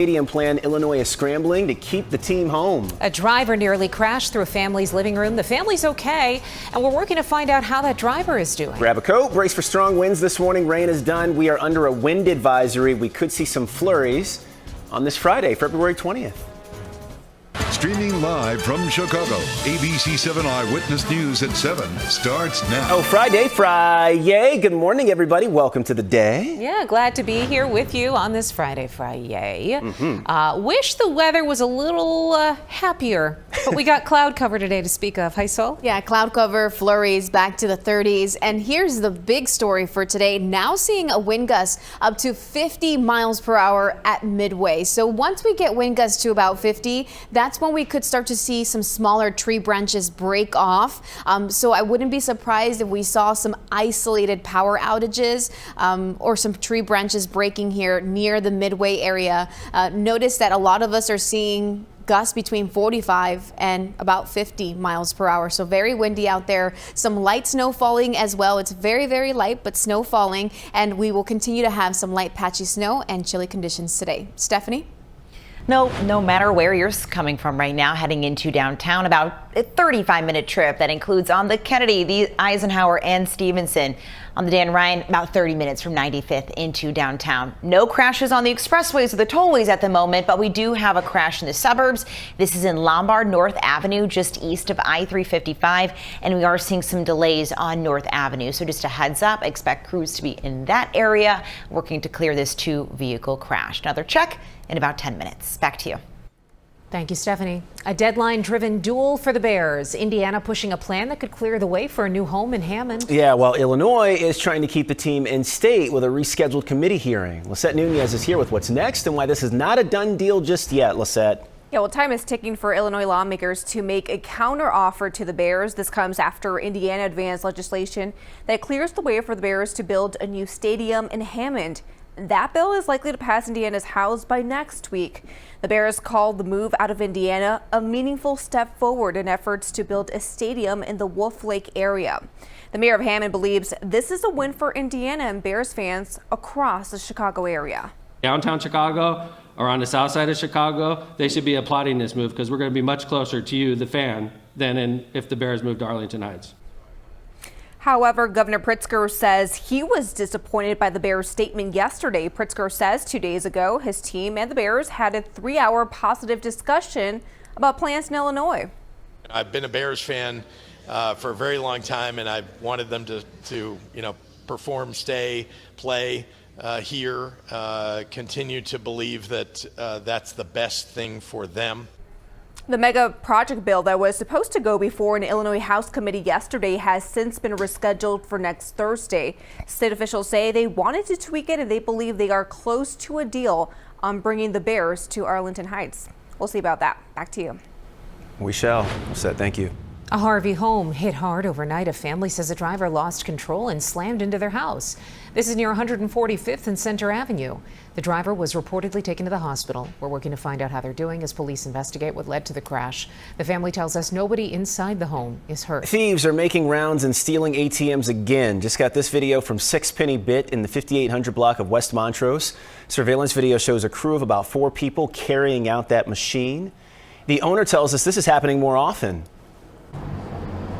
Stadium plan, Illinois is scrambling to keep the team home. A driver nearly crashed through a family's living room. The family's okay, and we're working to find out how that driver is doing. Grab a coat, brace for strong winds this morning. Rain is done. We are under a wind advisory. We could see some flurries on this Friday, February 20th. Streaming live from Chicago, ABC7 Eyewitness News at 7 starts now. Oh, Friday. Good morning, everybody. Welcome to the day. Yeah, glad to be here with you on this Friday. Wish the weather was a little happier, but we got cloud cover today to speak of. Hi, Sol? Yeah, cloud cover, flurries back to the 30s. And here's the big story for today. Now seeing a wind gust up to 50 miles per hour at Midway. So once we get wind gusts to about 50, that's when we could start to see some smaller tree branches break off. So I wouldn't be surprised if we saw some isolated power outages or some tree branches breaking here near the Midway area. Notice that a lot of us are seeing gusts between 45 and about 50 miles per hour. So very windy out there. Some light snow falling as well. It's very, very light, but snow falling. And we will continue to have some light patchy snow and chilly conditions today. Stephanie? No matter where you're coming from right now, heading into downtown, about a 35-minute trip that includes on the Kennedy, the Eisenhower, and Stevenson. On the Dan Ryan, about 30 minutes from 95th into downtown. No crashes on the expressways or the tollways at the moment, but we do have a crash in the suburbs. This is in Lombard North Avenue, just east of I-355, and we are seeing some delays on North Avenue. So just a heads up, expect crews to be in that area working to clear this two-vehicle crash. Another check in about 10 minutes. Back to you. Thank you, Stephanie. A deadline-driven duel for the Bears. Indiana pushing a plan that could clear the way for a new home in Hammond. Yeah, well, Illinois is trying to keep the team in state with a rescheduled committee hearing. Lisette Nunez is here with what's next and why this is not a done deal just yet. Lisette. Yeah, well, time is ticking for Illinois lawmakers to make a counteroffer to the Bears. This comes after Indiana advanced legislation that clears the way for the Bears to build a new stadium in Hammond. That bill is likely to pass Indiana's House by next week. The Bears called the move out of Indiana a meaningful step forward in efforts to build a stadium in the Wolf Lake area. The mayor of Hammond believes this is a win for Indiana and Bears fans across the Chicago area. Downtown Chicago or on the south side of Chicago, they should be applauding this move because we're going to be much closer to you, the fan, than if the Bears moved to Arlington Heights. However, Governor Pritzker says he was disappointed by the Bears' statement yesterday. Pritzker says 2 days ago his team and the Bears had a 3-hour positive discussion about plans in Illinois. I've been a Bears fan for a very long time, and I've wanted them to perform, stay, play here, continue to believe that that's the best thing for them. The mega project bill that was supposed to go before an Illinois House committee yesterday has since been rescheduled for next Thursday. State officials say they wanted to tweak it and they believe they are close to a deal on bringing the Bears to Arlington Heights. We'll see about that. Back to you. We shall. Lisette, thank you. A Harvey home hit hard overnight. A family says a driver lost control and slammed into their house. This is near 145th and Center Avenue. The driver was reportedly taken to the hospital. We're working to find out how they're doing as police investigate what led to the crash. The family tells us nobody inside the home is hurt. Thieves are making rounds and stealing ATMs again. Just got this video from 6 Penny Bit in the 5800 block of West Montrose. Surveillance video shows a crew of about 4 people carrying out that machine. The owner tells us this is happening more often.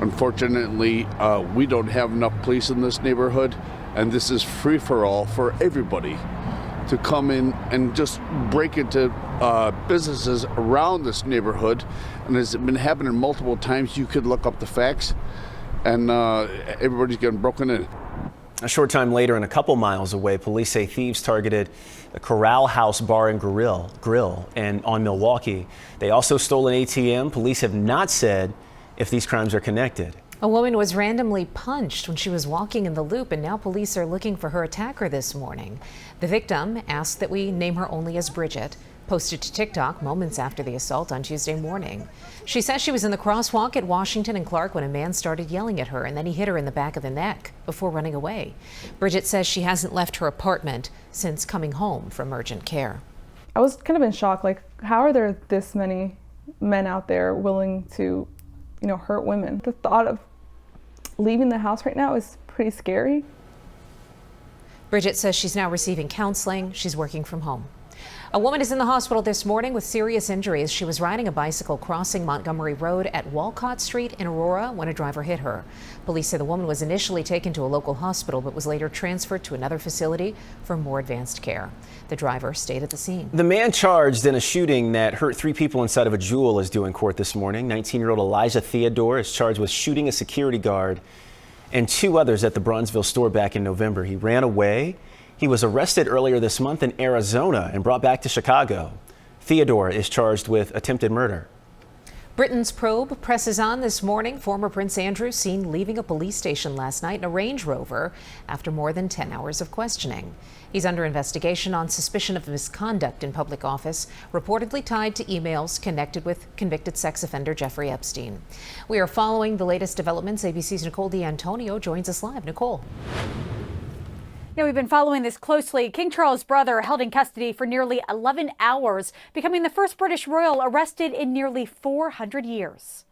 Unfortunately, we don't have enough police in this neighborhood, and this is free-for-all for everybody to come in and just break into businesses around this neighborhood. And it's been happening multiple times. You could look up the facts, and everybody's getting broken in. A short time later, and a couple miles away, police say thieves targeted the Corral House Bar and Grill and on Milwaukee. They also stole an ATM. Police have not said if these crimes are connected. A woman was randomly punched when she was walking in the Loop, and now police are looking for her attacker this morning. The victim asked that we name her only as Bridget, posted to TikTok moments after the assault on Tuesday morning. She says she was in the crosswalk at Washington and Clark when a man started yelling at her, and then he hit her in the back of the neck before running away. Bridget says she hasn't left her apartment since coming home from urgent care. I was kind of in shock, like, how are there this many men out there willing to hurt women? The thought of leaving the house right now is pretty scary. Bridget says she's now receiving counseling. She's working from home. A woman is in the hospital this morning with serious injuries. She was riding a bicycle crossing Montgomery Road at Walcott Street in Aurora when a driver hit her. Police say the woman was initially taken to a local hospital but was later transferred to another facility for more advanced care. The driver stayed at the scene. The man charged in a shooting that hurt 3 people inside of a Jewel is due in court this morning. 19-year-old Elijah Theodore is charged with shooting a security guard and 2 others at the Bronzeville store back in November. He ran away. He was arrested earlier this month in Arizona and brought back to Chicago. Theodore is charged with attempted murder. Britain's probe presses on this morning. Former Prince Andrew seen leaving a police station last night in a Range Rover after more than 10 hours of questioning. He's under investigation on suspicion of misconduct in public office, reportedly tied to emails connected with convicted sex offender Jeffrey Epstein. We are following the latest developments. ABC's Nicole D'Antonio joins us live. Nicole. Yeah, we've been following this closely. King Charles' brother held in custody for nearly 11 hours, becoming the first British royal arrested in nearly 400 years.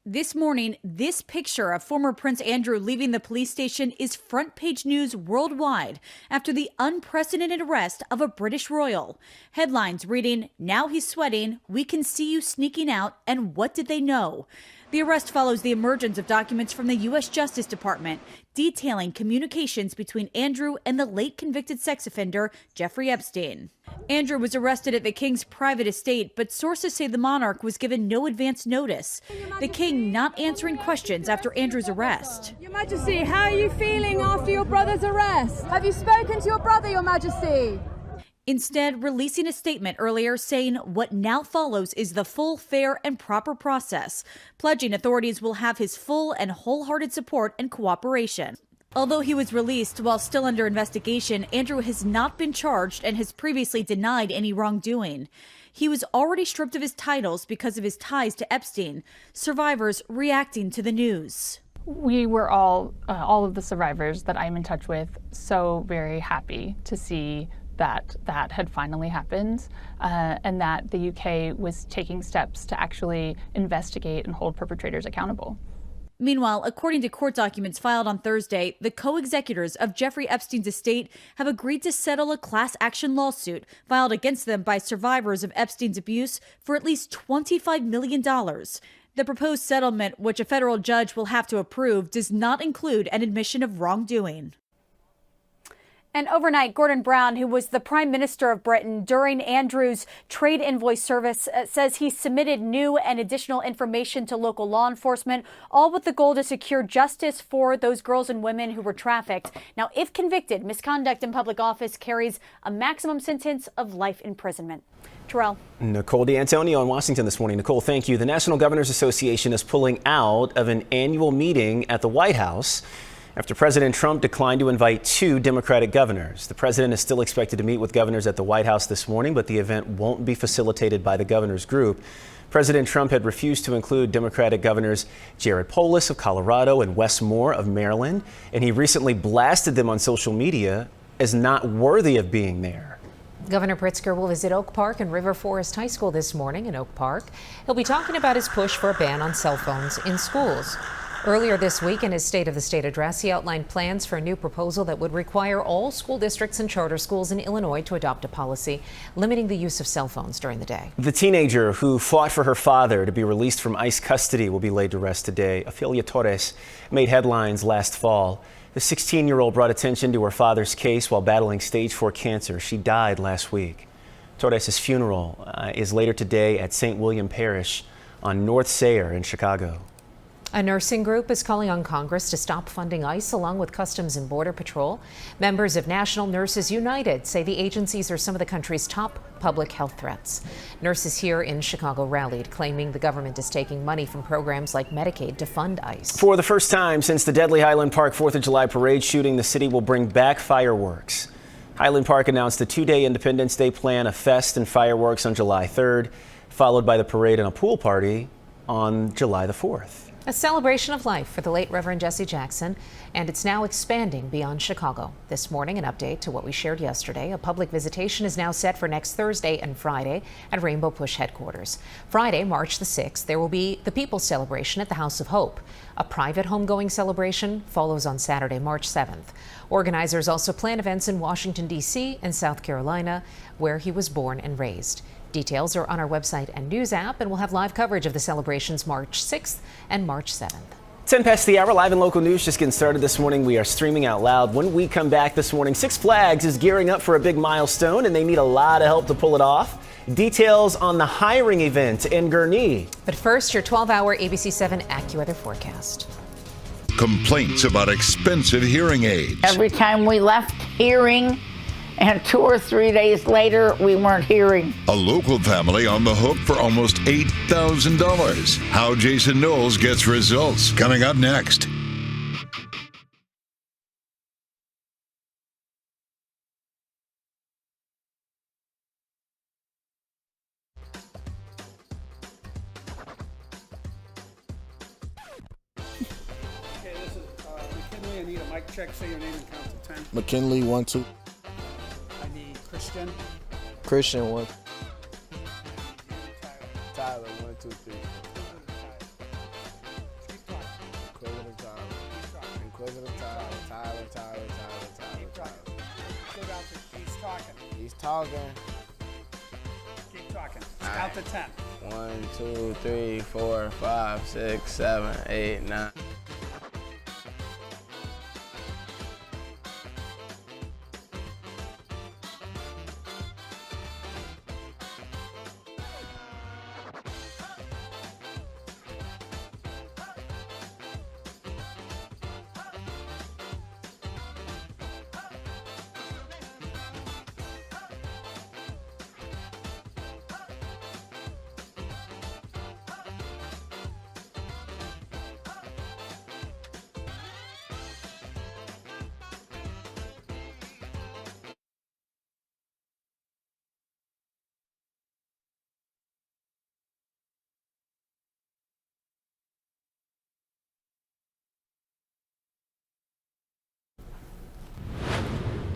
This morning, this picture of former Prince Andrew leaving the police station is front page news worldwide after the unprecedented arrest of a British royal. Headlines reading, "Now he's sweating, we can see you sneaking out, and what did they know?" The arrest follows the emergence of documents from the U.S. Justice Department detailing communications between Andrew and the late convicted sex offender Jeffrey Epstein. Andrew was arrested at the king's private estate, but sources say the monarch was given no advance notice. The king not answering questions after Andrew's arrest. Your Majesty, how are you feeling after your brother's arrest? Have you spoken to your brother, Your Majesty? Instead, releasing a statement earlier saying what now follows is the full, fair, and proper process, pledging authorities will have his full and wholehearted support and cooperation. Although he was released while still under investigation, Andrew has not been charged and has previously denied any wrongdoing. He was already stripped of his titles because of his ties to Epstein. Survivors reacting to the news. We were all of the survivors that I'm in touch with, so very happy to see that had finally happened, and that the UK was taking steps to actually investigate and hold perpetrators accountable. Meanwhile, according to court documents filed on Thursday, the co-executors of Jeffrey Epstein's estate have agreed to settle a class action lawsuit filed against them by survivors of Epstein's abuse for at least $25 million. The proposed settlement, which a federal judge will have to approve, does not include an admission of wrongdoing. And overnight, Gordon Brown, who was the Prime Minister of Britain during Andrew's trade invoice service, says he submitted new and additional information to local law enforcement, all with the goal to secure justice for those girls and women who were trafficked. Now, if convicted, misconduct in public office carries a maximum sentence of life imprisonment. Terrell. Nicole D'Antonio in Washington this morning. Nicole, thank you. The National Governors Association is pulling out of an annual meeting at the White House after President Trump declined to invite 2 Democratic governors. The president is still expected to meet with governors at the White House this morning, but the event won't be facilitated by the governors group. President Trump had refused to include Democratic governors Jared Polis of Colorado and Wes Moore of Maryland, and he recently blasted them on social media as not worthy of being there. Governor Pritzker will visit Oak Park and River Forest High School this morning in Oak Park. He'll be talking about his push for a ban on cell phones in schools. Earlier this week, in his State of the State address, he outlined plans for a new proposal that would require all school districts and charter schools in Illinois to adopt a policy limiting the use of cell phones during the day. The teenager who fought for her father to be released from ICE custody will be laid to rest today. Ofelia Torres made headlines last fall. The 16-year-old brought attention to her father's case while battling stage 4 cancer. She died last week. Torres' funeral is later today at St. William Parish on North Sayre in Chicago. A nursing group is calling on Congress to stop funding ICE along with Customs and Border Patrol. Members of National Nurses United say the agencies are some of the country's top public health threats. Nurses here in Chicago rallied, claiming the government is taking money from programs like Medicaid to fund ICE. For the first time since the deadly Highland Park 4th of July parade shooting, the city will bring back fireworks. Highland Park announced a 2-day Independence Day plan, a fest and fireworks on July 3rd, followed by the parade and a pool party on July the 4th. A celebration of life for the late Reverend Jesse Jackson, and it's now expanding beyond Chicago. This morning, an update to what we shared yesterday. A public visitation is now set for next Thursday and Friday at Rainbow Push headquarters. Friday, March the 6th, there will be the People's Celebration at the House of Hope. A private homegoing celebration follows on Saturday, March 7th. Organizers also plan events in Washington, D.C. and South Carolina, where he was born and raised. Details are on our website and news app, and we'll have live coverage of the celebrations March 6th and March 7th. 10 past the hour, live and local news just getting started this morning. We are streaming out loud. When we come back this morning, Six Flags is gearing up for a big milestone, and they need a lot of help to pull it off. Details on the hiring event in Gurnee. But first, your 12-hour ABC7 AccuWeather forecast. Complaints about expensive hearing aids. Every time we left hearing, and 2 or 3 days later, we weren't hearing. A local family on the hook for almost $8,000. How Jason Knowles gets results. Coming up next. Okay, this is McKinley. I need a mic check. Say your name and count to 10. McKinley, 1, 2. I need Christian. Christian, 1. Tyler, 1, 2, 3. Inquisitive Tyler. Inquisitive Tyler. Tyler. He's talking. He's talking. Keep talking. Count to 10. 1, 2, 3, 4, 5, 6, 7, 8, 9.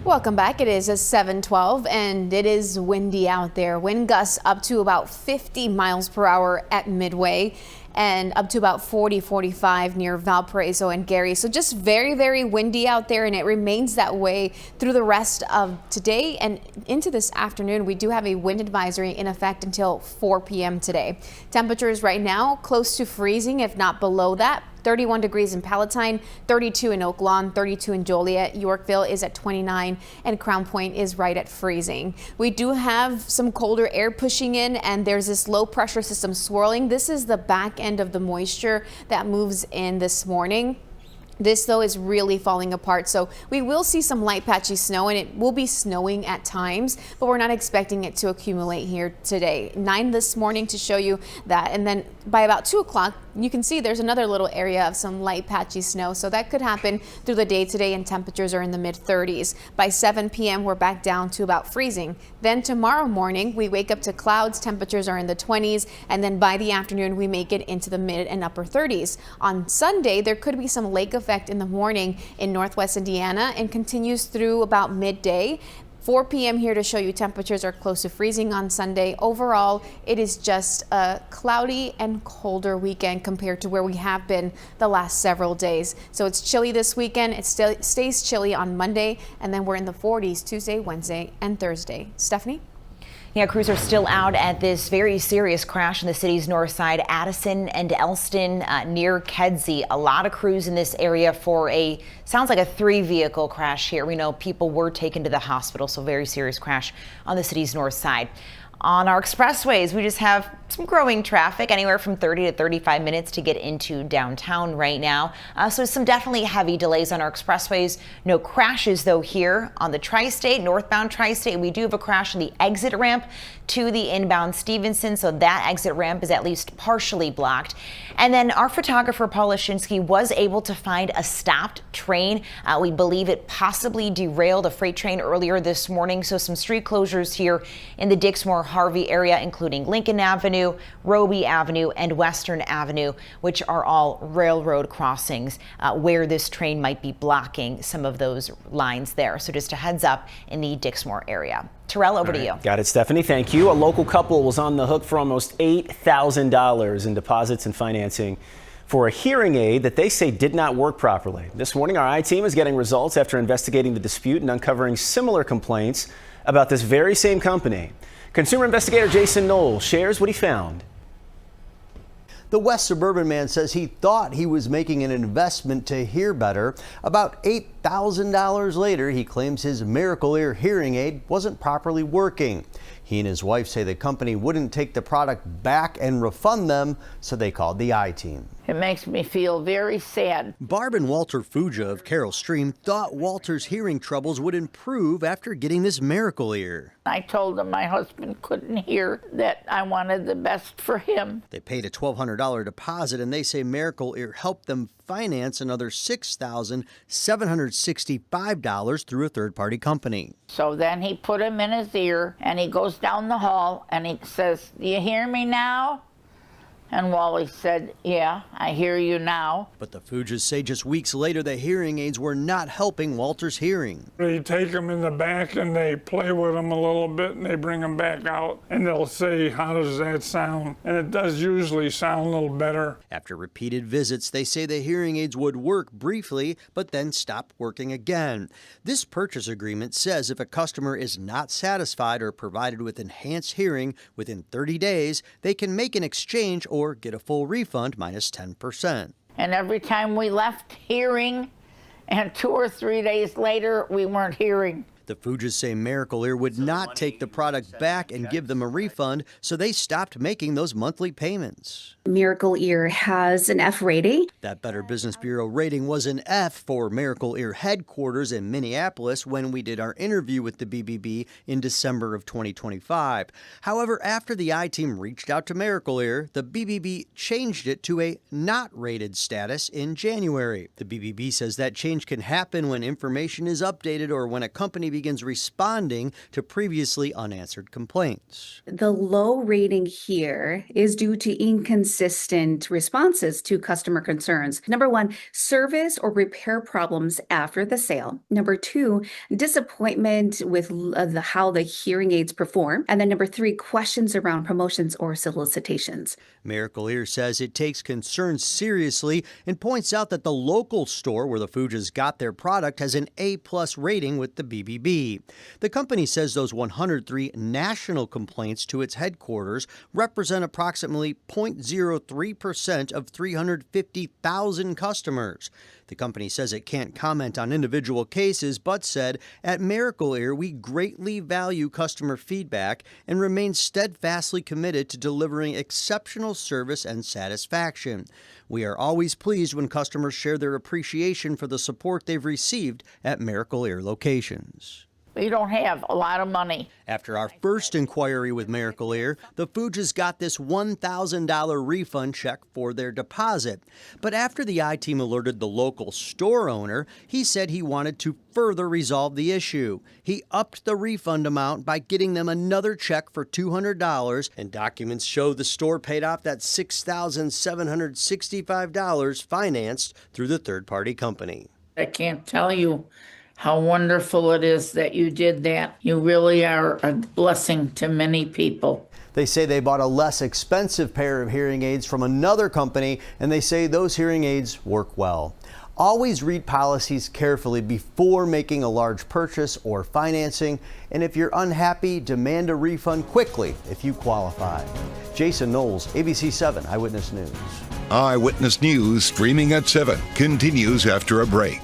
Welcome back. It is 7:12 and it is windy out there. Wind gusts up to about 50 miles per hour at Midway and up to about 40-45 near Valparaiso and Gary. So just very, very windy out there, and it remains that way through the rest of today and into this afternoon. We do have a wind advisory in effect until 4 p.m. today. Temperatures right now close to freezing, if not below that. 31 degrees in Palatine, 32 in Oak Lawn, 32 in Joliet. Yorkville is at 29 and Crown Point is right at freezing. We do have some colder air pushing in, and there's this low pressure system swirling. This is the back end of the moisture that moves in this morning. This, though, is really falling apart, so we will see some light patchy snow, and it will be snowing at times, but we're not expecting it to accumulate here today. 9 this morning to show you that, and then by about 2 o'clock, you can see there's another little area of some light patchy snow, so that could happen through the day today, and temperatures are in the mid-30s. By 7 p.m., we're back down to about freezing. Then tomorrow morning, we wake up to clouds, temperatures are in the 20s, and then by the afternoon, we make it into the mid and upper 30s. On Sunday, there could be some lake effect in the morning in northwest Indiana and continues through about midday. 4 p.m. here to show you temperatures are close to freezing on Sunday. Overall, it is just a cloudy and colder weekend compared to where we have been the last several days. So it's chilly this weekend. It still stays chilly on Monday, and then we're in the 40s Tuesday, Wednesday, and Thursday. Stephanie? Yeah, crews are still out at this very serious crash in the city's north side, Addison and Elston near Kedzie. A lot of crews in this area for sounds like a 3-vehicle crash here. We know people were taken to the hospital, so very serious crash on the city's north side. On our expressways, we just have some growing traffic, anywhere from 30 to 35 minutes to get into downtown right now. So some definitely heavy delays on our expressways. No crashes, though, here on the Tri-State, northbound Tri-State. We do have a crash on the exit ramp to the inbound Stevenson, so that exit ramp is at least partially blocked. And then our photographer, Paul Lashinsky, was able to find a stopped train. We believe it possibly derailed a freight train earlier this morning, so some street closures here in the Dixmoor Harvey area, including Lincoln Avenue, Avenue, Roby Avenue, and Western Avenue, which are all railroad crossings where this train might be blocking some of those lines there. So just a heads up in the Dixmoor area. Terrell, over to you. Got it, Stephanie. Thank you. A local couple was on the hook for almost $8,000 in deposits and financing for a hearing aid that they say did not work properly. This morning, our I-team is getting results after investigating the dispute and uncovering similar complaints about this very same company. Consumer investigator Jason Knowles shares what he found. The West Suburban man says he thought he was making an investment to hear better. About $8,000 later, he claims his Miracle Ear hearing aid wasn't properly working. He and his wife say the company wouldn't take the product back and refund them, so they called the I-team. It makes me feel very sad. Barb and Walter Fuja of Carroll Stream thought Walter's hearing troubles would improve after getting this Miracle Ear. I told him my husband couldn't hear, that I wanted the best for him. They paid a $1,200 deposit, and they say Miracle Ear helped them finance another $6,765 through a third-party company. So then he put him in his ear, and he goes down the hall, and he says, "Do you hear me now?" And Wally said, "Yeah, I hear you now." But the Fujas say just weeks later, the hearing aids were not helping Walter's hearing. They take them in the back and they play with them a little bit and they bring them back out and they'll say, "How does that sound?" And it does usually sound a little better. After repeated visits, they say the hearing aids would work briefly, but then stop working again. This purchase agreement says if a customer is not satisfied or provided with enhanced hearing within 30 days, they can make an exchange or get a full refund minus 10%. And every time we left hearing, and 2 or 3 days later, we weren't hearing. The Fujas say Miracle Ear would not take the product back and give them a refund, so they stopped making those monthly payments. Miracle Ear has an F rating. That Better Business Bureau rating was an F for Miracle Ear headquarters in Minneapolis when we did our interview with the BBB in December of 2025. However, after the I-team reached out to Miracle Ear, the BBB changed it to a not rated status in January. The BBB says that change can happen when information is updated or when a company begins responding to previously unanswered complaints. The low rating here is due to inconsistent responses to customer concerns. Number one, service or repair problems after the sale. Number two, disappointment with how the hearing aids perform. And then number three, questions around promotions or solicitations. Miracle Ear says it takes concerns seriously and points out that the local store where the Fujas got their product has an A+ rating with the BBB. The company says those 103 national complaints to its headquarters represent approximately 0.03% of 350,000 customers. The company says it can't comment on individual cases, but said, "At Miracle Ear, we greatly value customer feedback and remain steadfastly committed to delivering exceptional service and satisfaction. We are always pleased when customers share their appreciation for the support they've received at Miracle Ear locations." We don't have a lot of money. After our first inquiry with Miracle Ear, the Fujas got this $1,000 refund check for their deposit. But after the I-team alerted the local store owner, he said he wanted to further resolve the issue. He upped the refund amount by getting them another check for $200, and documents show the store paid off that $6,765 financed through the third-party company. I can't tell you how wonderful it is that you did that. You really are a blessing to many people. They say they bought a less expensive pair of hearing aids from another company, and they say those hearing aids work well. Always read policies carefully before making a large purchase or financing, and if you're unhappy, demand a refund quickly if you qualify. Jason Knowles, ABC7 Eyewitness News. Eyewitness News streaming at 7 continues after a break.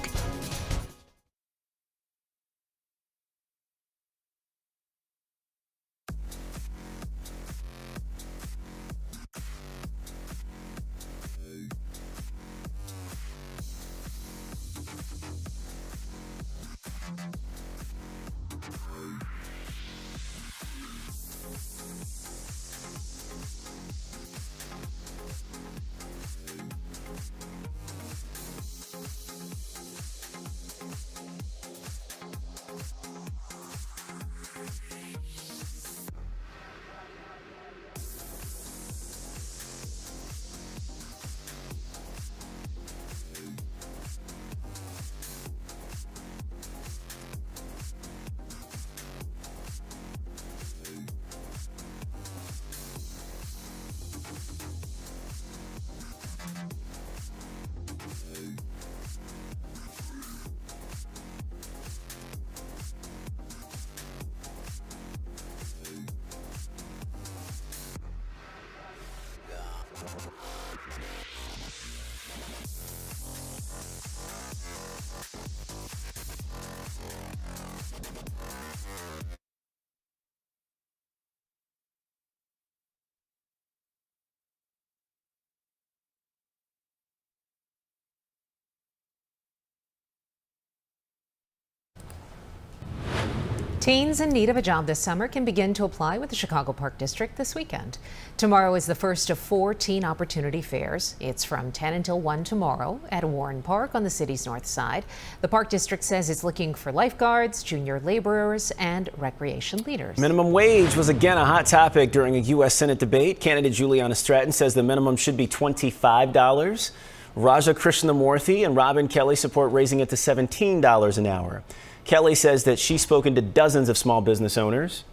Teens in need of a job this summer can begin to apply with the Chicago Park District this weekend. Tomorrow is the first of 4 teen opportunity fairs. It's from 10 until 1 tomorrow at Warren Park on the city's north side. The Park District says it's looking for lifeguards, junior laborers, and recreation leaders. Minimum wage was again a hot topic during a U.S. Senate debate. Candidate Juliana Stratton says the minimum should be $25. Raja Krishnamurthy and Robin Kelly support raising it to $17 an hour. Kelly says that she's spoken to dozens of small business owners.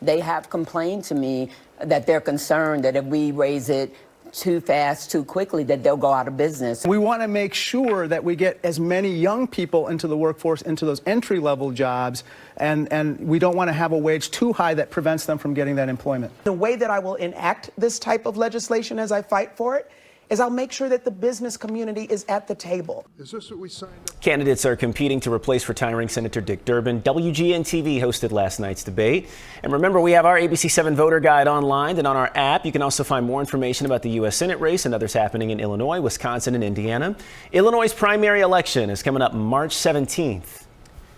They have complained to me that they're concerned that if we raise it too fast, too quickly, that they'll go out of business. We want to make sure that we get as many young people into the workforce, into those entry-level jobs, and we don't want to have a wage too high that prevents them from getting that employment. The way that I will enact this type of legislation as I fight for it is I'll make sure that the business community is at the table. Is this what we signed up? Candidates are competing to replace retiring Senator Dick Durbin. WGN-TV hosted last night's debate. And remember, we have our ABC7 voter guide online and on our app. You can also find more information about the U.S. Senate race and others happening in Illinois, Wisconsin, and Indiana. Illinois' primary election is coming up March 17th.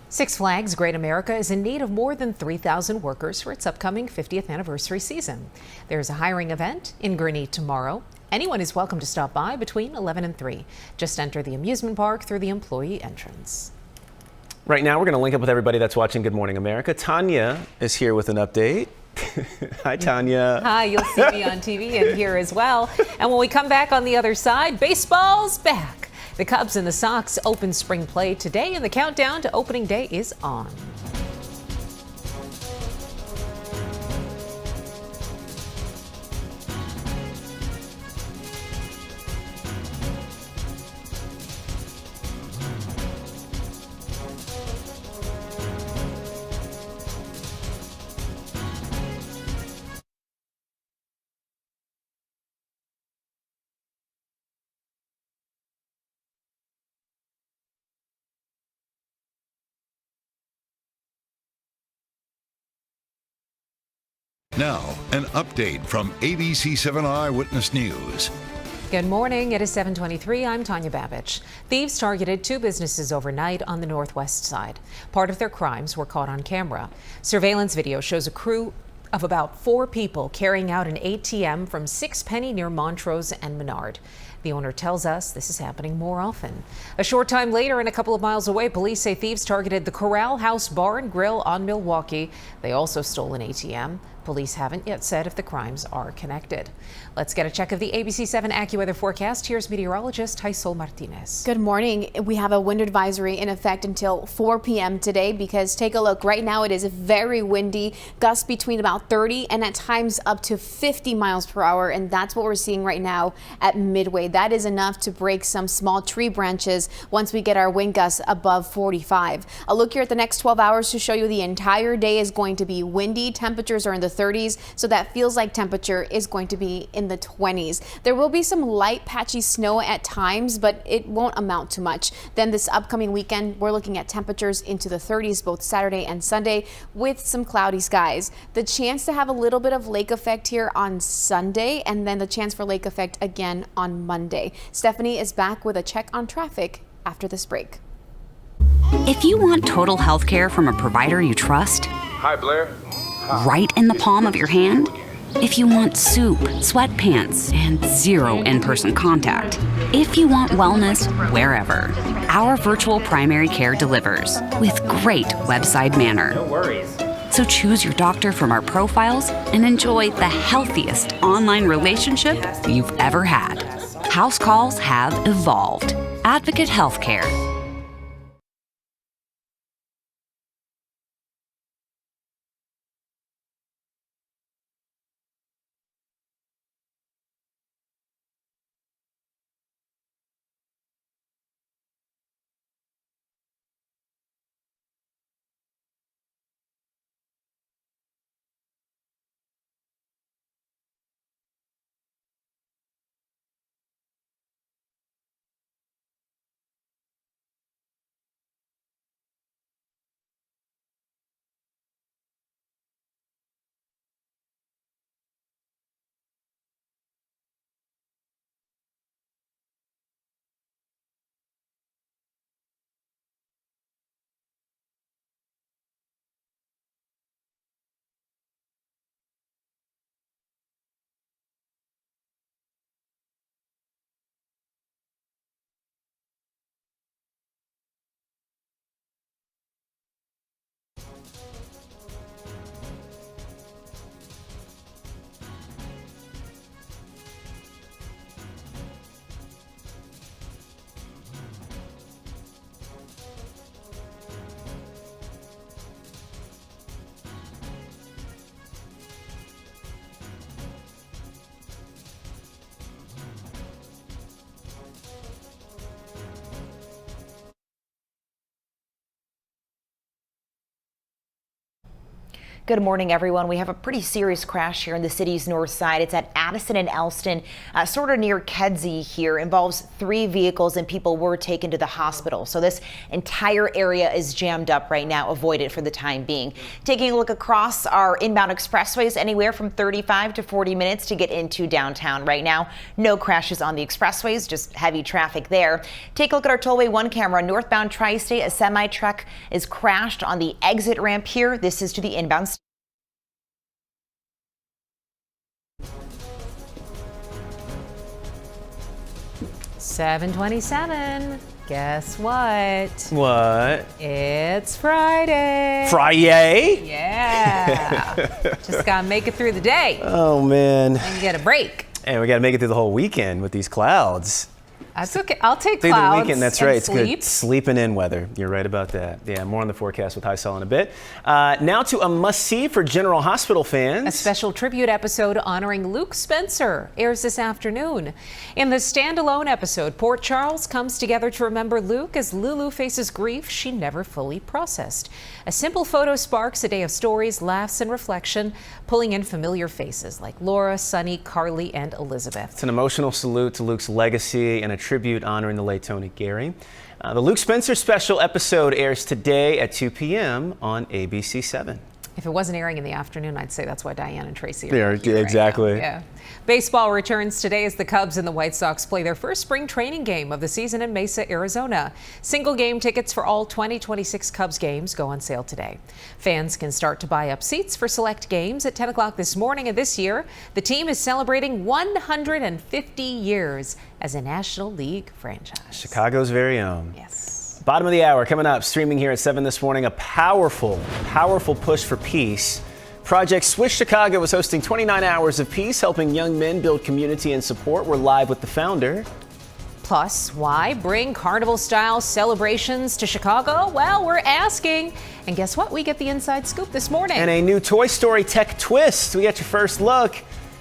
Six Flags Great America is in need of more than 3,000 workers for its upcoming 50th anniversary season. There's a hiring event in Gurnee tomorrow. Anyone is welcome to stop by between 11 and 3. Just enter the amusement park through the employee entrance. Right now, we're going to link up with everybody that's watching Good Morning America. Tanya is here with an update. Hi, Tanya. Hi, you'll see me on TV and here as well. And when we come back on the other side, baseball's back. The Cubs and the Sox open spring play today, and the countdown to opening day is on. Now, an update from ABC7 Eyewitness News. Good morning. It is 7:23. I'm Tanya Babich. Thieves targeted 2 businesses overnight on the northwest side. Part of their crimes were caught on camera. Surveillance video shows a crew of about 4 people carrying out an ATM from 6 Penny near Montrose and Menard. The owner tells us this is happening more often. A short time later and a couple of miles away, police say thieves targeted the Corral House Bar and Grill on Milwaukee. They also stole an ATM. Police haven't yet said if the crimes are connected. Let's get a check of the ABC7 AccuWeather forecast. Here's meteorologist Jaisol Martinez. Good morning. We have a wind advisory in effect until 4 p.m. today because take a look. Right now it is very windy, gusts between about 30 and at times up to 50 miles per hour. And that's what we're seeing right now at Midway. That is enough to break some small tree branches once we get our wind gusts above 45. A look here at the next 12 hours to show you the entire day is going to be windy. Temperatures are in the 30s, so that feels like temperature is going to be in the 20s. There will be some light patchy snow at times, but it won't amount to much. Then this upcoming weekend, we're looking at temperatures into the 30s both Saturday and Sunday with some cloudy skies. The chance to have a little bit of lake effect here on Sunday, and then the chance for lake effect again on Monday. Stephanie is back with a check on traffic after this break. If you want total health care from a provider you trust, Hi, Blair. right in the palm of your hand, if you want soup, sweatpants, and zero in-person contact, if you want wellness wherever, our virtual primary care delivers with great website manner. No worries. So choose your doctor from our profiles and enjoy the healthiest online relationship you've ever had. House calls have evolved. Advocate Healthcare. Good morning, everyone. We have a pretty serious crash here in the city's north side. It's at Addison and Elston, sort of near Kedzie here. Involves 3 vehicles and people were taken to the hospital. So this entire area is jammed up right now. Avoid it for the time being. Taking a look across our inbound expressways, anywhere from 35 to 40 minutes to get into downtown right now. No crashes on the expressways, just heavy traffic there. Take a look at our Tollway 1 camera. Northbound Tri-State, a semi-truck is crashed on the exit ramp here. This is to the inbound. 7:27. Guess what? What? It's Friday. Friday? Yeah. Just gotta make it through the day. Oh, man. And get a break. And we got to make it through the whole weekend with these clouds. That's okay. I'll take Through clouds. the weekend, that's and right. It's sleep. good sleeping in weather. You're right about that. Yeah, more on the forecast with Hysel in a bit. Now to a must-see for General Hospital fans. A special tribute episode honoring Luke Spencer airs this afternoon. In the standalone episode, Port Charles comes together to remember Luke as Lulu faces grief she never fully processed. A simple photo sparks a day of stories, laughs, and reflection, pulling in familiar faces like Laura, Sunny, Carly, and Elizabeth. It's an emotional salute to Luke's legacy and a tribute honoring the late Tony Gary. The Luke Spencer special episode airs today at 2 p.m. on ABC7. If it wasn't airing in the afternoon, I'd say that's why Diane and Tracy are Yeah, here exactly. right now. Yeah. Baseball returns today as the Cubs and the White Sox play their first spring training game of the season in Mesa, Arizona. Single game tickets for all 2026 Cubs games go on sale today. Fans can start to buy up seats for select games at 10 o'clock this morning. And this year, the team is celebrating 150 years as a National League franchise. Chicago's very own. Yes. Bottom of the hour coming up, streaming here at 7 this morning, a powerful push for peace. Project Swish Chicago is hosting 29 hours of peace, helping young men build community and support. We're live with the founder. Plus, why bring carnival-style celebrations to Chicago? Well, we're asking. And guess what? We get the inside scoop this morning. And a new Toy Story tech twist. We got your first look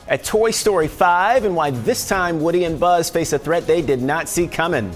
at Toy Story 5 and why this time Woody and Buzz face a threat they did not see coming.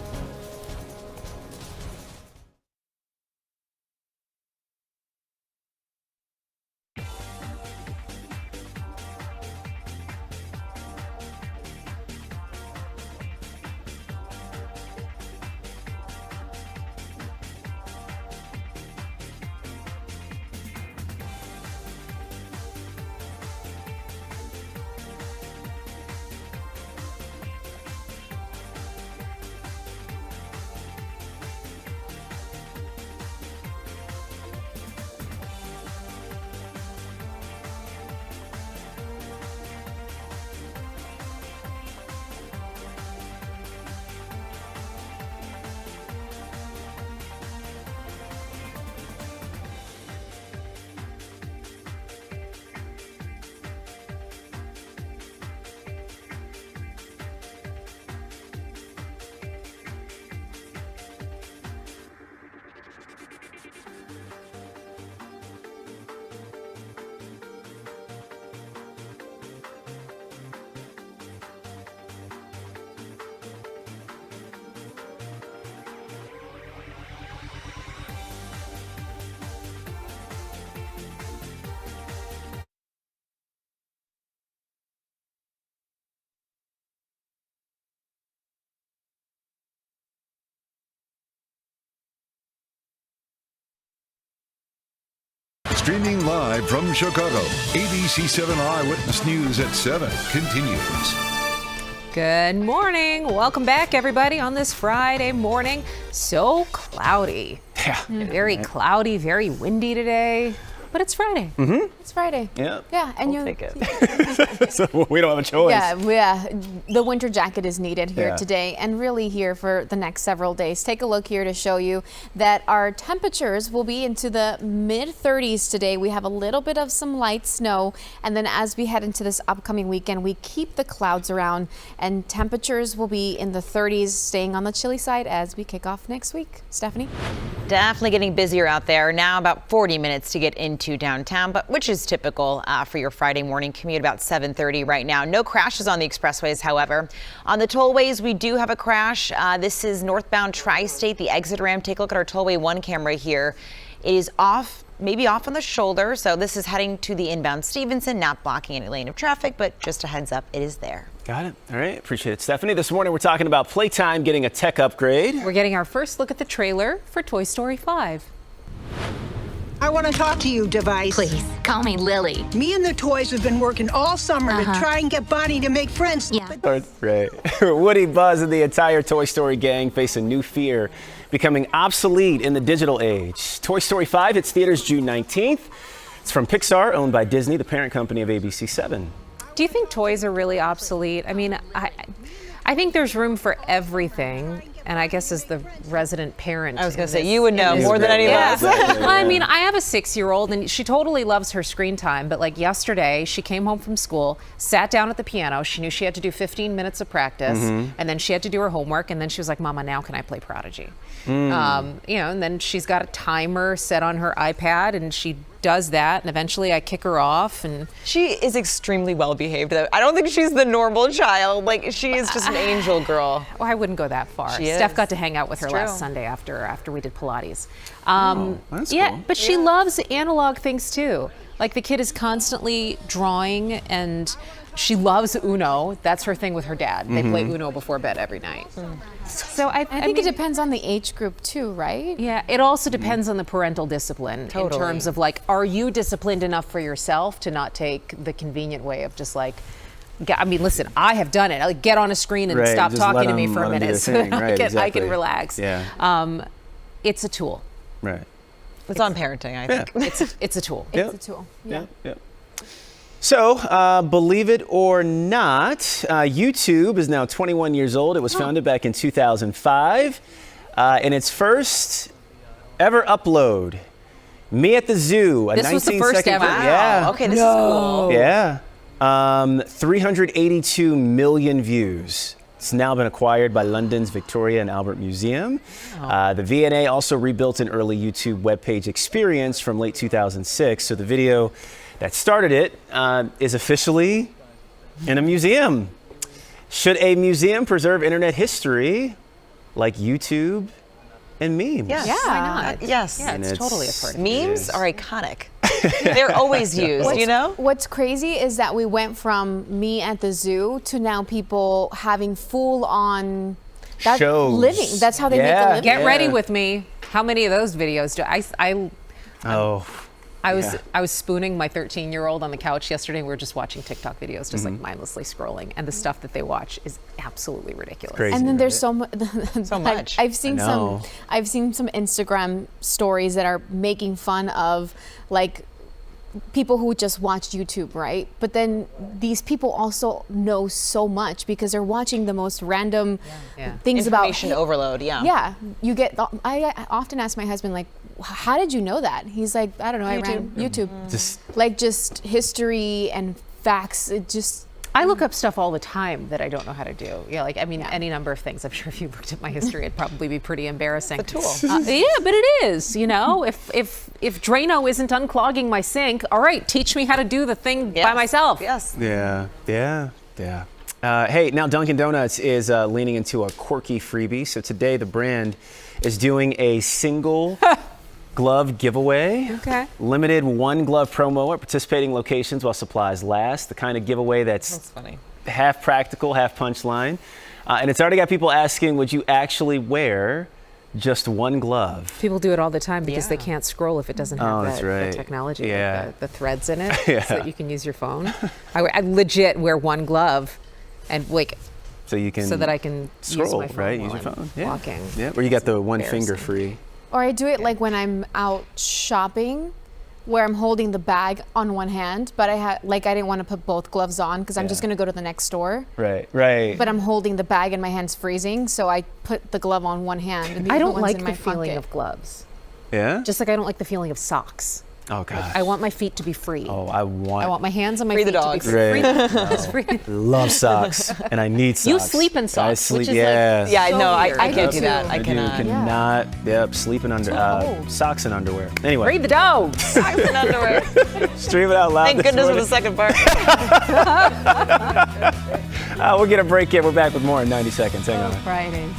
Streaming live from Chicago, ABC7 Eyewitness News at 7 continues. Good morning. Welcome back, everybody, on this Friday morning. So cloudy. Yeah. Very cloudy, very windy today. But it's Friday. Mm-hmm. It's Friday. Yeah. Yeah, and I'll take it. So we don't have a choice. Yeah, the winter jacket is needed here Yeah. today and really here for the next several days. Take a look here to show you that our temperatures will be into the mid-30s today. We have a little bit of some light snow, and then as we head into this upcoming weekend, we keep the clouds around and temperatures will be in the 30s, staying on the chilly side as we kick off next week. Stephanie? Definitely getting busier out there. Now about 40 minutes to get into downtown, but which is typical for your Friday morning commute, about 7:30 right now. No crashes on the expressways, however. On the tollways, we do have a crash. This is northbound Tri-State, the exit ramp. Take a look at our Tollway 1 camera here. It is off maybe off on the shoulder. So this is heading to the inbound Stevenson, not blocking any lane of traffic, but just a heads up, it is there. Got it. All right. Appreciate it, Stephanie. This morning we're talking about Playtime getting a tech upgrade. We're getting our first look at the trailer for Toy Story 5. I want to talk to you, device. Please, call me Lily. Me and the toys have been working all summer to try and get Bonnie to make friends. Yeah. Right. Woody, Buzz, and the entire Toy Story gang face a new fear, becoming obsolete in the digital age. Toy Story 5 hits theaters June 19th. It's from Pixar, owned by Disney, the parent company of ABC7. Do you think toys are really obsolete? I mean, I think there's room for everything. And I guess as the resident parent, I was going to say, you would know more than any of us. Well, I mean, I have a 6-year-old and she totally loves her screen time. But like yesterday, she came home from school, sat down at the piano. She knew she had to do 15 minutes of practice. And then she had to do her homework. And then she was like, Mama, now can I play Prodigy? And then she's got a timer set on her iPad and she does that, and eventually I kick her off. And she is extremely well behaved. I don't think she's the normal child. Like, she is just an angel girl. Well, I wouldn't go that far. Steph got to hang out with her last Sunday after we did Pilates. That's yeah, cool. but she loves analog things too. Like the kid is constantly drawing and she loves Uno. That's her thing with her dad. They play Uno before bed every night. So I think it depends on the age group too, right? Yeah, it also depends on the parental discipline in terms of like, are you disciplined enough for yourself to not take the convenient way of just like, I mean, listen, I have done it. Like, get on a screen and stop talking to me for a minute so I can relax. Yeah. It's a tool. Right. It's on parenting, I think. It's a tool. It's a tool. Yeah. So, believe it or not, YouTube is now 21 years old. It was founded back in 2005. And its first ever upload, Me at the Zoo. This was the first ever? Yeah. Okay, this is cool. Yeah. 382 million views. It's now been acquired by London's Victoria and Albert Museum. The V&A also rebuilt an early YouTube webpage experience from late 2006. So the video that started it is officially in a museum. Should a museum preserve internet history like YouTube and memes? Yes. Yeah, why not? Yes. Yeah, it's totally a part of it. Memes are iconic. They're always used, you know? What's crazy is that we went from Me at the Zoo to now people having full on shows. Living. That's how they make a living. Get ready with me. How many of those videos do I was spooning my 13-year-old on the couch yesterday. We were just watching TikTok videos, just like mindlessly scrolling. And the stuff that they watch is absolutely ridiculous. Crazy, and then there's so much. I've seen some Instagram stories that are making fun of like people who just watch YouTube, right? But then these people also know so much because they're watching the most random things about information overload. Yeah, you get. I often ask my husband like, how did you know that? He's like, I don't know, I ran YouTube. Just history and facts. It just. I look up stuff all the time that I don't know how to do. Yeah, like, I mean, any number of things. I'm sure if you looked at my history, it'd probably be pretty embarrassing. It's a tool. Yeah, but it is, you know, if Drano isn't unclogging my sink, all right, teach me how to do the thing by myself. Yes. Yeah. Hey, now Dunkin' Donuts is leaning into a quirky freebie. So today the brand is doing a single glove giveaway. Okay. Limited 1 glove promo at participating locations while supplies last. The kind of giveaway that's funny. Half practical, half punchline. And it's already got people asking, would you actually wear just 1 glove? People do it all the time because they can't scroll if it doesn't have the technology, like the threads in it, so that you can use your phone. I legit wear 1 glove and like so that I can scroll, use my phone right? while Use your phone. walking. Yeah. Or you got the 1 finger free. Or I do it like when I'm out shopping, where I'm holding the bag on one hand, but I didn't want to put both gloves on because I'm just gonna go to the next store. Right. But I'm holding the bag and my hand's freezing, so I put the glove on one hand. And I don't like the feeling of gloves. Yeah. Just like I don't like the feeling of socks. Oh gosh. Like, I want my feet to be free. Oh, I want my hands on my free feet the dogs. to be free. Right. Love socks, and I need socks. You sleep in socks, I sleep, which is I can't do that. I cannot. Yep, sleeping under socks and underwear. Anyway. Read the dogs. Socks and underwear. Stream it out loud. Thank goodness for the second part. We'll get a break here. We're back with more in 90 seconds. Hang on. Friday.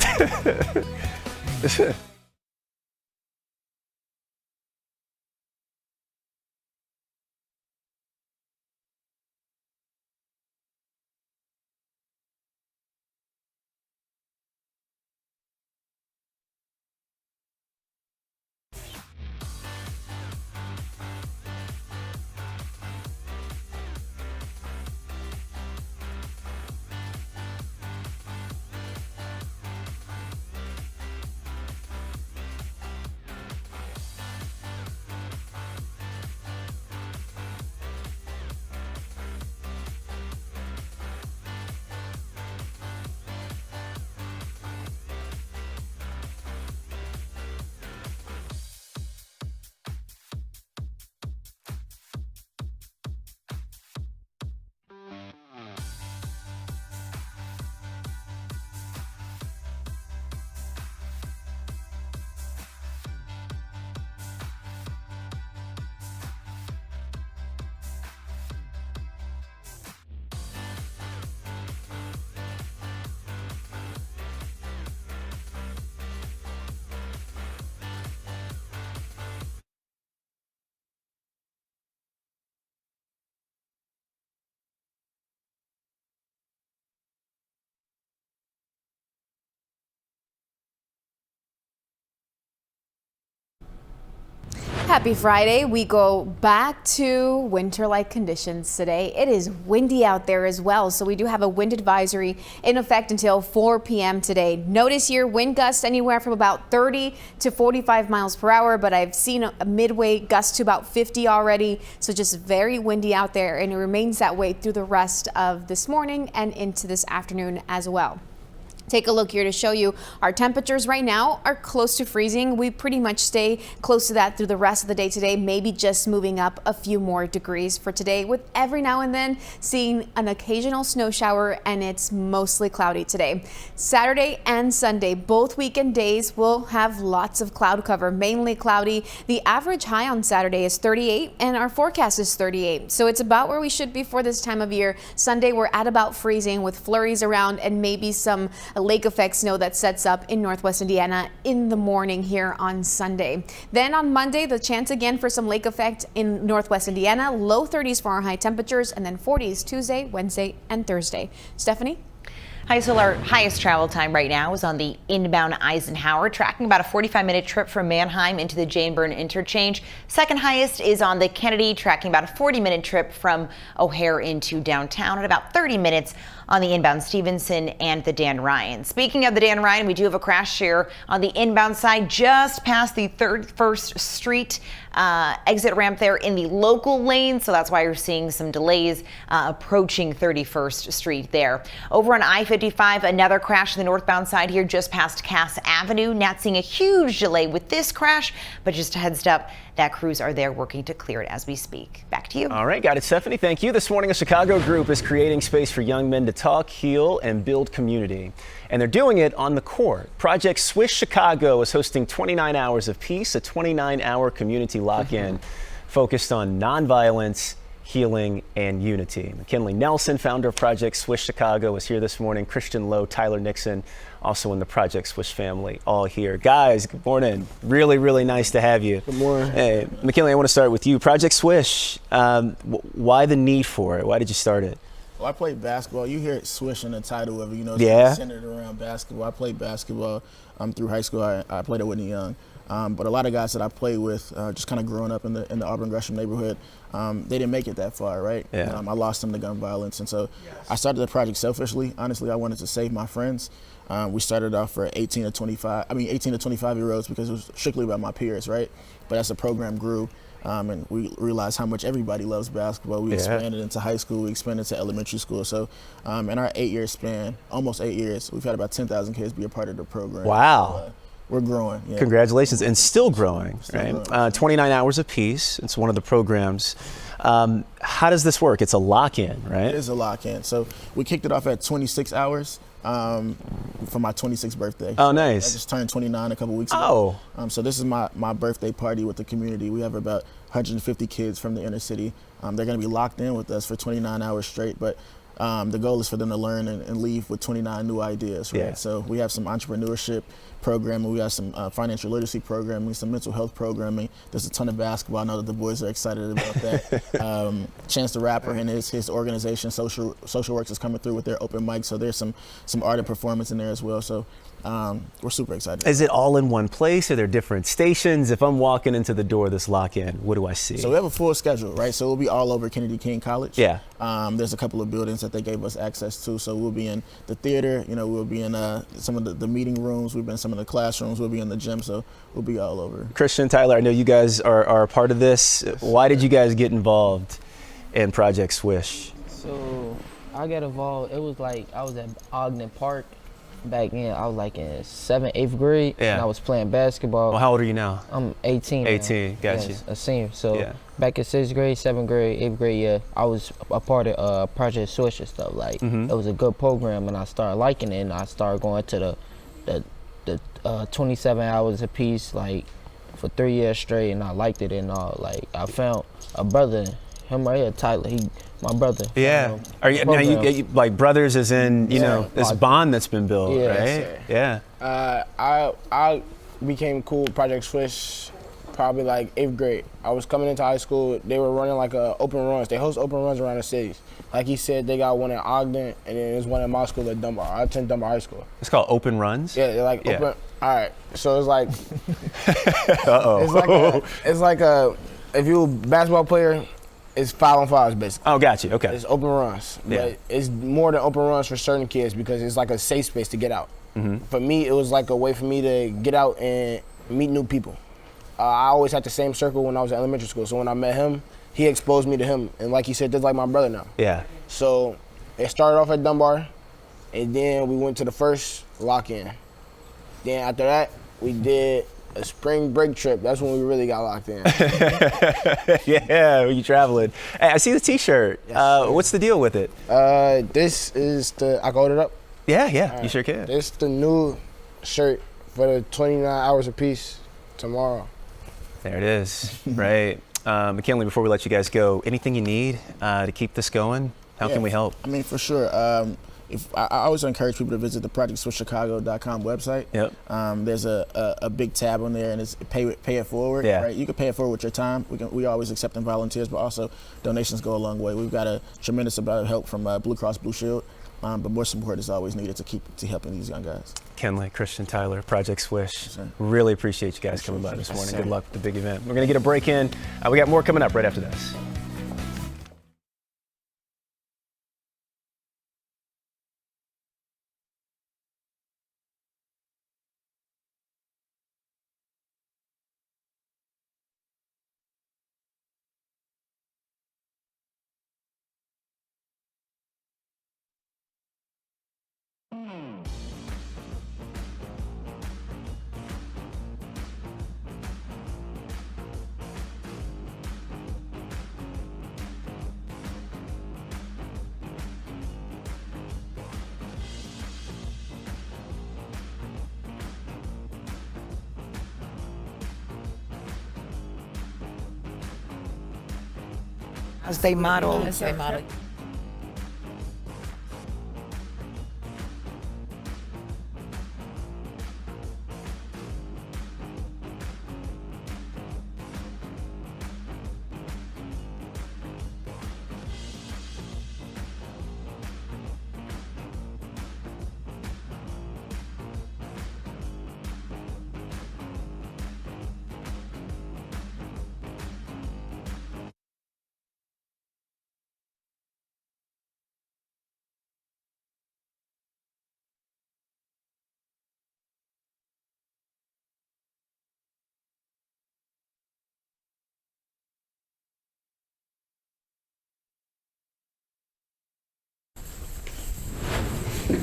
Happy Friday. We go back to winter-like conditions today. It is windy out there as well, so we do have a wind advisory in effect until 4 p.m. today. Notice here wind gusts anywhere from about 30 to 45 miles per hour, but I've seen a midway gust to about 50 already, so just very windy out there, and it remains that way through the rest of this morning and into this afternoon as well. Take a look here to show you our temperatures right now are close to freezing. We pretty much stay close to that through the rest of the day today, maybe just moving up a few more degrees for today, with every now and then seeing an occasional snow shower, and it's mostly cloudy today. Saturday and Sunday, both weekend days, will have lots of cloud cover, mainly cloudy. The average high on Saturday is 38 and our forecast is 38. So it's about where we should be for this time of year. Sunday, we're at about freezing with flurries around and maybe some lake effect snow that sets up in northwest Indiana in the morning here on Sunday. Then on Monday, the chance again for some lake effect in northwest Indiana, low 30s for our high temperatures, and then 40s Tuesday, Wednesday, and Thursday. Stephanie? Hi, so our highest travel time right now is on the inbound Eisenhower, tracking about a 45-minute trip from Manheim into the Jane Byrne interchange. Second highest is on the Kennedy, tracking about a 40-minute trip from O'Hare into downtown, and about 30 minutes on the inbound Stevenson and the Dan Ryan. Speaking of the Dan Ryan, we do have a crash here on the inbound side just past the 31st Street exit ramp there in the local lane, so that's why you're seeing some delays approaching 31st Street there. Over on I-55, another crash on the northbound side here just past Cass Avenue. Not seeing a huge delay with this crash, but just a heads up, that crews are there working to clear it as we speak. Back to you. All right, got it, Stephanie. Thank you. This morning, a Chicago group is creating space for young men to talk, heal, and build community. And they're doing it on the court. Project Swish Chicago is hosting 29 Hours of Peace, a 29-hour community lock-in focused on nonviolence, healing, and unity. McKinley Nelson, founder of Project Swish Chicago, is here this morning. Christian Lowe, Tyler Nixon, also in the Project Swish family, all here. Guys, good morning. Really, really nice to have you. Good morning. Hey, McKinley, I want to start with you. Project Swish, why the need for it? Why did you start it? Well, I played basketball. You hear it Swish in the title of it, it's yeah. centered around basketball. I played basketball through high school. I played at Whitney Young. But a lot of guys that I played with, just kind of growing up in the Auburn Gresham neighborhood, they didn't make it that far, right? Yeah. I lost them to gun violence. And so I started the project selfishly. Honestly, I wanted to save my friends. We started off for 18 to 25-year-olds because it was strictly about my peers, right? But as the program grew, and we realized how much everybody loves basketball, we expanded into high school, we expanded to elementary school. So in our 8-year span, almost 8 years, we've had about 10,000 kids be a part of the program. Wow. So, we're growing. Yeah. Congratulations, and still growing, right? 29 Hours of Peace, it's one of the programs. How does this work? It's a lock-in, right? It is a lock-in. So we kicked it off at 26 hours for my 26th birthday. Oh, nice. I just turned 29 a couple weeks ago. So this is my birthday party with the community. We have about 150 kids from the inner city. They're going to be locked in with us for 29 hours straight, but the goal is for them to learn and leave with 29 new ideas, right? Yeah. So we have some entrepreneurship programming, we have some financial literacy programming, some mental health programming. There's a ton of basketball. I know that the boys are excited about that. Chance the Rapper and his organization, Social Works, is coming through with their open mic. So there's some art and performance in there as well. So we're super excited. Is it all in one place? Are there different stations? If I'm walking into the door of this lock-in, what do I see? So we have a full schedule, right? So we'll be all over Kennedy King College. Yeah. There's a couple of buildings that they gave us access to. So we'll be in the theater, we'll be in some of the meeting rooms, we've been in some of the classrooms, we'll be in the gym, so we'll be all over. Christian, Tyler, I know you guys are a part of this. Why did you guys get involved in Project Swish? So I got involved, it was like I was at Ogden Park. Back then, I was like in 7th, 8th grade, and I was playing basketball. Well, how old are you now? I'm 18. 18, gotcha. Yes, a senior. So back in 6th grade, 7th grade, 8th grade, I was a part of Project Swish and stuff. Like it was a good program, and I started liking it, and I started going to the 27 hours a piece, like for 3 years straight, and I liked it and all. Like I found a brother, him right here, Tyler. My brother. Yeah. Are you, now you like brothers as in, this bond that's been built, right? Yeah. I became cool with Project Swish probably like 8th grade. I was coming into high school. They were running like open runs. They host open runs around the cities. Like he said, they got one in Ogden, and then there's one in my school at Dunbar. I attend Dunbar High School. It's called open runs? Yeah, they're like All right, so it's like, Uh-oh. it's like a, if you're a basketball player, it's 5-on-5s basically. Oh, got you. Okay. It's open runs, but it's more than open runs for certain kids because it's like a safe space to get out. For me, it was like a way for me to get out and meet new people. I always had the same circle when I was in elementary school, so when I met him, he exposed me to him, and like he said, that's like my brother now. Yeah. So it started off at Dunbar, and then we went to the first lock-in. Then after that, we did a spring break trip. That's when we really got locked in. Yeah, you traveling. Hey, I see the T-shirt. Yes, what's the deal with it? This is the, I can hold it up? Yeah, All you sure can. This is the new shirt for the 29 hours apiece tomorrow. There it is, right. McKinley, before we let you guys go, anything you need to keep this going? How can we help? I mean, for sure. If I always encourage people to visit the ProjectSwishChicago.com website. Yep. There's a big tab on there, and it's pay it forward. Yeah. Right. You can pay it forward with your time. We always accepting volunteers, but also donations go a long way. We've got a tremendous amount of help from Blue Cross Blue Shield, but more support is always needed to helping these young guys. Kenley, Christian, Tyler, Project Swish. Really appreciate you guys coming by this morning. Good luck with the big event. We're going to get a break in. We got more coming up right after this. As they model. As they model.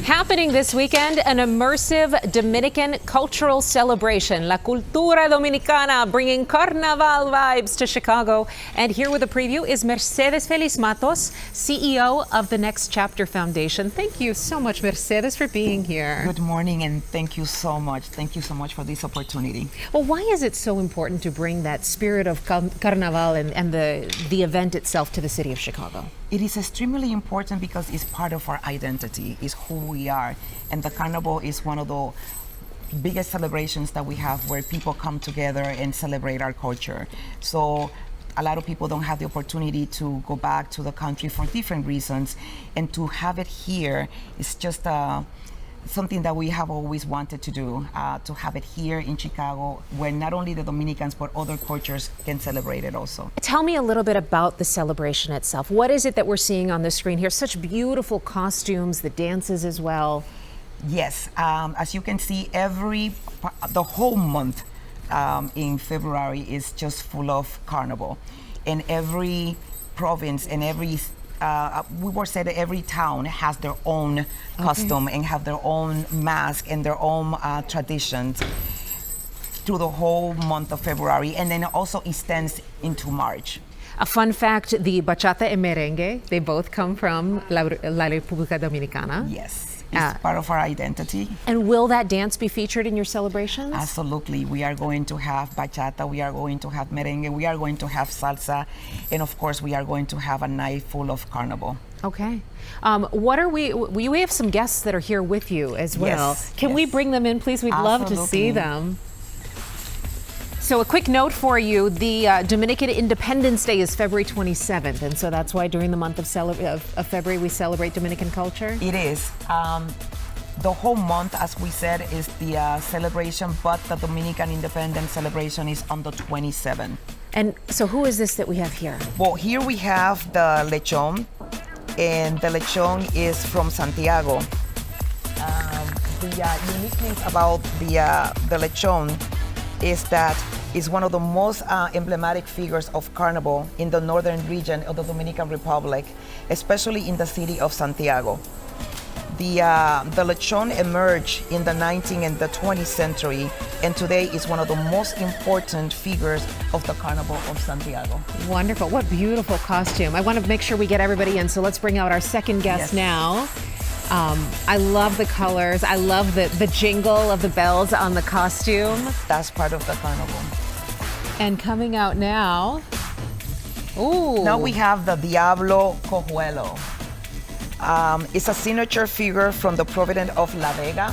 Happening this weekend, an immersive Dominican cultural celebration, La Cultura Dominicana, bringing carnival vibes to Chicago. And here with a preview is Mercedes Feliz Matos, CEO of the Next Chapter Foundation. Thank you so much, Mercedes, for being here. Good morning, and thank you so much. Thank you so much for this opportunity. Well, why is it so important to bring that spirit of carnival and the event itself to the city of Chicago? It is extremely important because it's part of our identity, it's who we are. And the carnival is one of the biggest celebrations that we have where people come together and celebrate our culture. So a lot of people don't have the opportunity to go back to the country for different reasons. And to have it here is just something that we have always wanted to do, to have it here in Chicago, where not only the Dominicans, but other cultures can celebrate it also. Tell me a little bit about the celebration itself. What is it that we're seeing on the screen here? Such beautiful costumes, the dances as well. Yes, as you can see, the whole month in February is just full of carnival. And every province and every we were said that every town has their own custom and have their own mask and their own traditions through the whole month of February, and then also extends into March. A fun fact, the bachata and merengue, they both come from La República Dominicana. Yes. It's part of our identity. And will that dance be featured in your celebrations? Absolutely. We are going to have bachata, we are going to have merengue, we are going to have salsa, and of course we are going to have a night full of carnival. Okay. What are we have some guests that are here with you as well. Yes, Can we bring them in, please? We'd love to see them. So a quick note for you, the Dominican Independence Day is February 27th, and so that's why during the month of February we celebrate Dominican culture? It is. The whole month, as we said, is the celebration, but the Dominican Independence celebration is on the 27th. And so who is this that we have here? Well, here we have the lechon, and the lechon is from Santiago. The unique thing about the lechon is that it's one of the most emblematic figures of carnival in the northern region of the Dominican Republic, especially in the city of Santiago. The lechon emerged in the 19th and the 20th century, and today is one of the most important figures of the Carnival of Santiago. Wonderful. What beautiful costume. I want to make sure we get everybody in, so let's bring out our second guest now. I love the colors. I love the jingle of the bells on the costume. That's part of the carnival. And coming out now, ooh. Now we have the Diablo Cojuelo. It's a signature figure from the Providence of La Vega,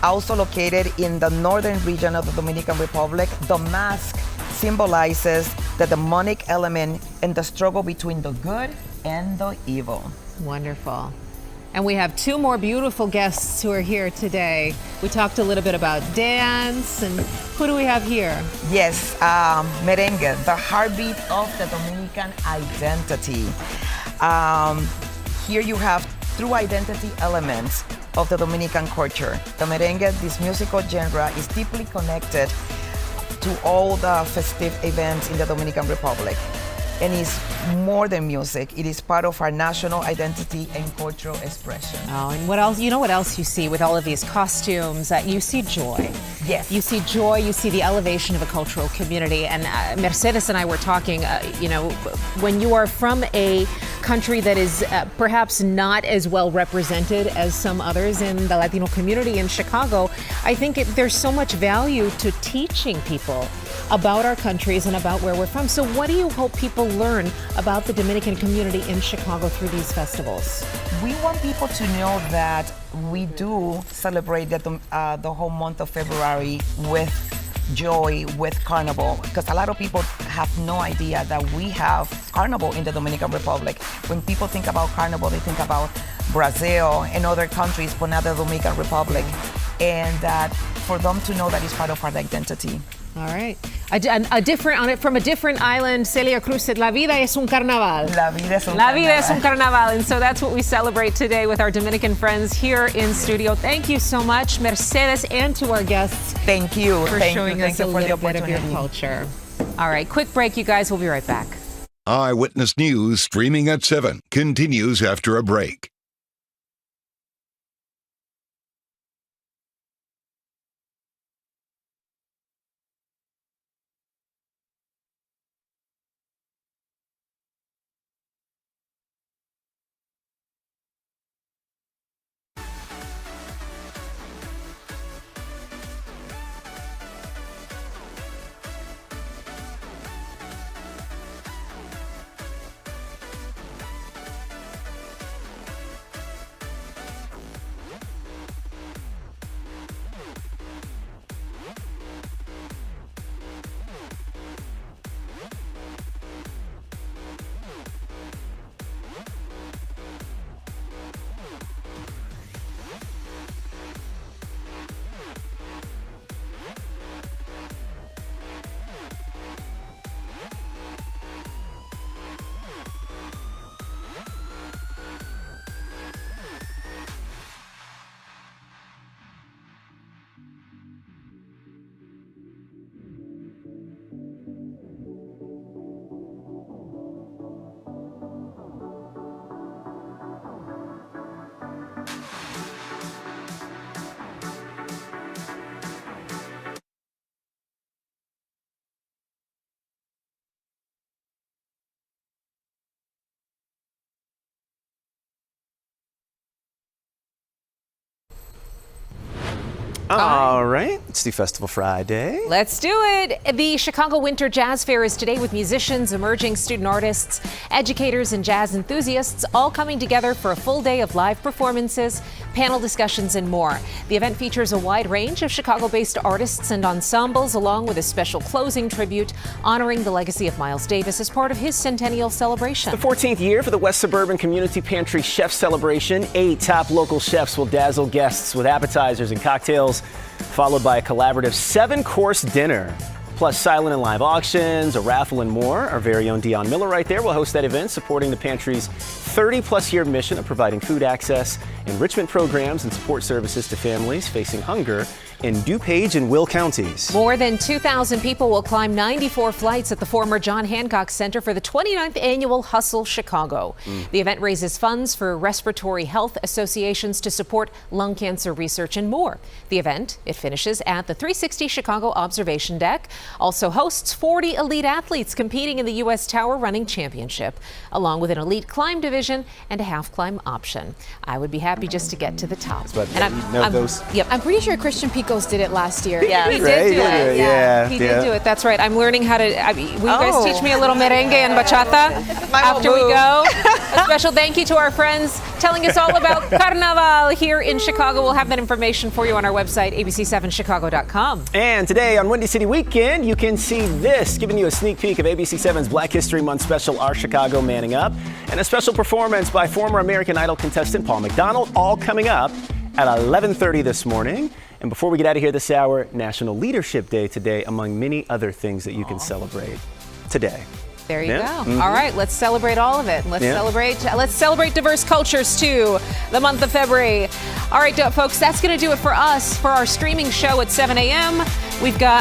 also located in the northern region of the Dominican Republic. The mask symbolizes the demonic element in the struggle between the good and the evil. Wonderful. And we have two more beautiful guests who are here today. We talked a little bit about dance, and who do we have here? Yes, merengue, the heartbeat of the Dominican identity. Here you have true identity elements of the Dominican culture. The merengue, this musical genre, is deeply connected to all the festive events in the Dominican Republic. And it's more than music. It is part of our national identity and cultural expression. Oh, and what else? You know what else you see with all of these costumes? You see joy. Yes. You see joy. You see the elevation of a cultural community. And Mercedes and I were talking. When you are from a country that is perhaps not as well represented as some others in the Latino community in Chicago, I think there's so much value to teaching people about our countries and about where we're from. So what do you hope people learn about the Dominican community in Chicago through these festivals? We want people to know that we do celebrate the whole month of February with joy, with carnival, because a lot of people have no idea that we have carnival in the Dominican Republic. When people think about carnival, they think about Brazil and other countries, but not the Dominican Republic. And that for them to know that it's part of our identity. All right. From a different island, Celia Cruz said, La vida es un carnaval. La vida es un La carnaval. vida es un carnaval. And so that's what we celebrate today with our Dominican friends here in studio. Thank you so much, Mercedes, and to our guests. Thank you. For showing us a little bit of your culture. All right, quick break, you guys. We'll be right back. Eyewitness News, streaming at 7, continues after a break. All right, let's do Festival Friday. Let's do it. The Chicago Winter Jazz Fair is today with musicians, emerging student artists, educators, and jazz enthusiasts all coming together for a full day of live performances, panel discussions, and more. The event features a wide range of Chicago-based artists and ensembles, along with a special closing tribute honoring the legacy of Miles Davis as part of his centennial celebration. The 14th year for the West Suburban Community Pantry Chef Celebration. 8 top local chefs will dazzle guests with appetizers and cocktails, followed by a collaborative 7-course dinner. Plus silent and live auctions, a raffle, and more. Our very own Dion Miller right there will host that event, supporting the pantry's 30-plus year mission of providing food access, enrichment programs, and support services to families facing hunger in DuPage and Will counties. More than 2,000 people will climb 94 flights at the former John Hancock Center for the 29th annual Hustle Chicago. The event raises funds for respiratory health associations to support lung cancer research and more. The event, it finishes at the 360 Chicago Observation Deck, also hosts 40 elite athletes competing in the U.S. Tower Running Championship, along with an elite climb division and a half climb option. I would be happy just to get to the top. I'm pretty sure Christian Picos did it last year. Yeah, he did do it. Yeah, he did do it. That's right. I'm learning how to. Will you guys teach me a little merengue and bachata after we go? A special thank you to our friends telling us all about Carnival here in Chicago. We'll have that information for you on our website, abc7chicago.com. And today on Windy City Weekend, you can see this, giving you a sneak peek of ABC7's Black History Month special, Our Chicago Manning Up, and a special performance by former American Idol contestant Paul McDonald, all coming up at 11:30 this morning. And before we get out of here this hour, National Leadership Day today, among many other things that you can celebrate today. There you go. All right, let's celebrate all of it. Let's celebrate diverse cultures too, the month of February. All right, folks, that's going to do it for us for our streaming show at 7 a.m. We've got